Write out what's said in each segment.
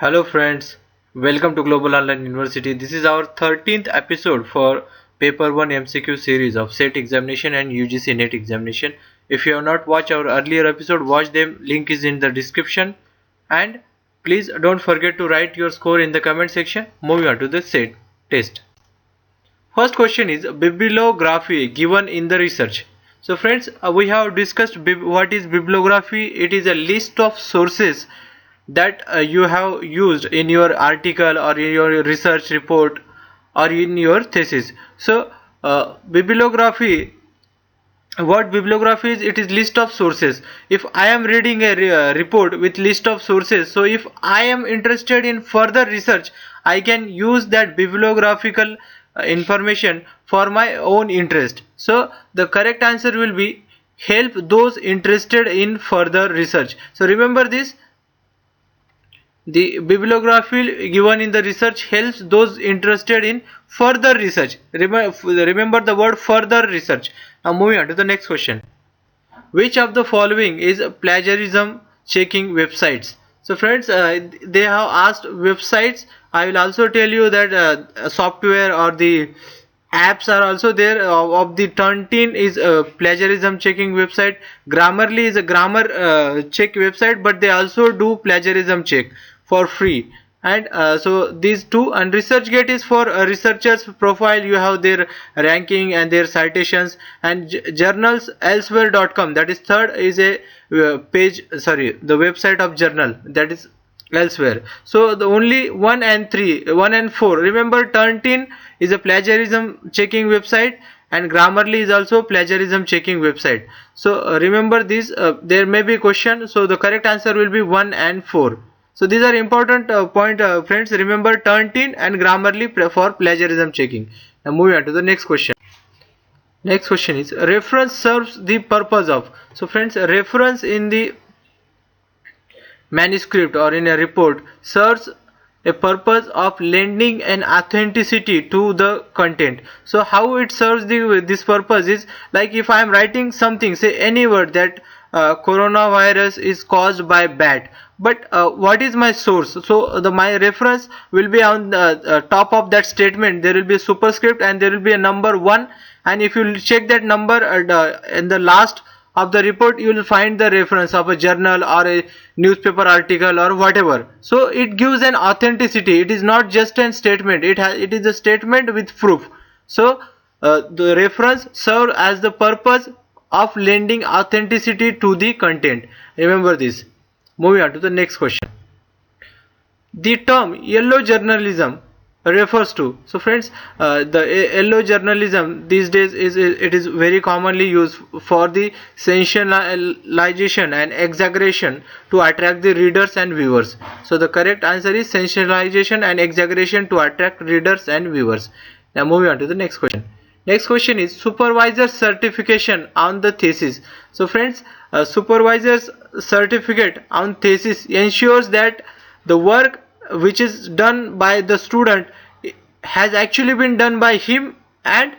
Hello friends, welcome to Global Online University. This is our 13th episode for Paper 1 MCQ series of SET examination and UGC NET examination. If you have not watched our earlier episode, watch them. Link is in the description. And please don't forget to write your score in the comment section. Moving on to the SET test. First question is bibliography given in the research. So friends, we have discussed what is bibliography. It is a list of sources that you have used in your article or in your research report or in your thesis. So bibliography, what bibliography is, it is list of sources. If I am reading a report with list of sources, so if I am interested in further research, I can use that bibliographical information for my own interest. So the correct answer will be help those interested in further research. So remember this, the bibliography given in the research helps those interested in further research. Remember the word further research. Now moving on to the next question. Which of the following is plagiarism checking websites? So friends, they have asked websites. I will also tell you that software or the apps are also there. Of the Turnitin is a plagiarism checking website. Grammarly is a grammar check website, but they also do plagiarism check for free. And so these two, and ResearchGate is for researchers profile. You have their ranking and their citations, and journals elsewhere.com, that is third is a page, sorry, the website of journal, that is elsewhere. So the only 1 and 4, remember Turnitin is a plagiarism checking website and Grammarly is also plagiarism checking website. So remember this, there may be a question, so the correct answer will be 1 and 4. So these are important point, friends. Remember Turnitin and Grammarly for plagiarism checking. Now moving on to the next question. Next question is reference serves the purpose of. So friends, reference in the manuscript or in a report serves a purpose of lending an authenticity to the content. So how it serves this purpose is, like if I am writing something, say any word that coronavirus is caused by bat, but what is my source? So my reference will be on the top of that statement. There will be a superscript and there will be a number 1, and if you check that number in the last of the report, you will find the reference of a journal or a newspaper article or whatever. So it gives an authenticity. It is not just a statement, it is a statement with proof. So the reference serves as the purpose of lending authenticity to the content. Remember this. Moving on to the next question. The term yellow journalism refers to. So friends, the yellow journalism these days is very commonly used for the sensationalization and exaggeration to attract the readers and viewers. So the correct answer is sensationalization and exaggeration to attract readers and viewers. Now moving on to the next question. Next question is supervisor certification on the thesis. So friends, supervisor's certificate on thesis ensures that the work which is done by the student has actually been done by him and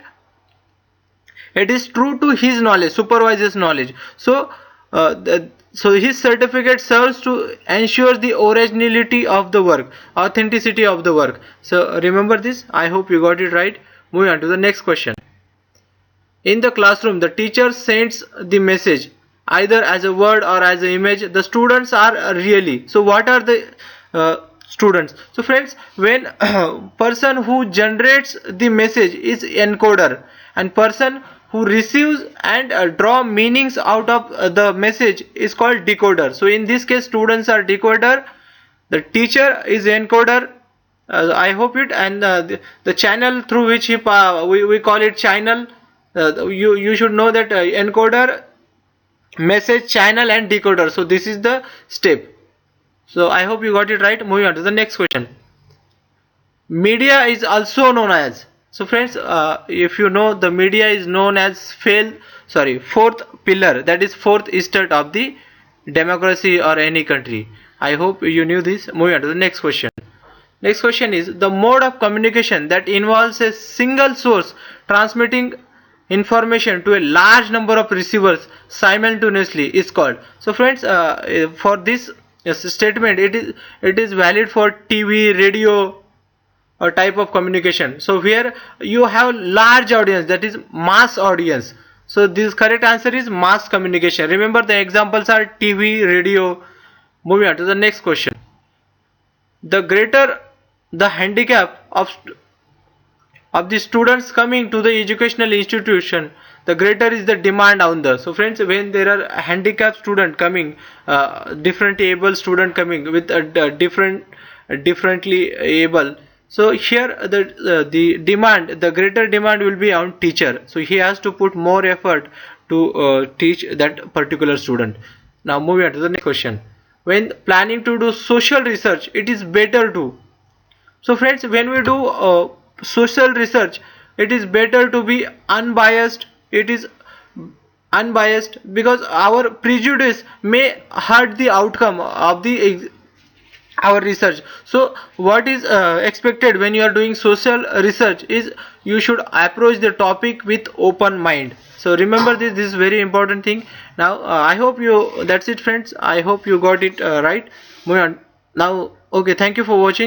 it is true to his knowledge, supervisor's knowledge. So so his certificate serves to ensure the originality of the work, authenticity of the work. So remember this. I hope you got it right. Moving on to the next question. In the classroom, the teacher sends the message either as a word or as an image. The students are really. So what are the students? So friends, when person who generates the message is encoder, and person who receives and draw meanings out of the message is called decoder. So in this case, students are decoder, the teacher is encoder. I hope it, and the channel through which we call it channel. You should know that encoder, message, channel and decoder. So this is the step. So I hope you got it right. Moving on to the next question. Media is also known as. So friends, if you know, the media is known as fourth pillar, that is fourth estate of the democracy or any country. I hope you knew this. Moving on to the next question. Next question is the mode of communication that involves a single source transmitting information to a large number of receivers simultaneously is called. So friends, for this yes, statement. It is valid for TV, radio, or type of communication. So here you have large audience, that is mass audience. So this correct answer is mass communication. Remember the examples are TV, radio. Moving on to the next question. The greater the handicap of the students coming to the educational institution, the greater is the demand on the. So friends, when there are handicapped student coming, different able student coming with a differently able, so here the demand, the greater demand will be on teacher, so he has to put more effort to teach that particular student. Now moving on to the next question. When planning to do social research, it is better to. So friends, when we do social research, it is better to be unbiased. It is unbiased because our prejudice may hurt the outcome of the our research. So what is expected when you are doing social research is you should approach the topic with open mind. So remember this is very important thing. Now I hope you, that's it friends, I hope you got it right. Moving on now. Okay, thank you for watching.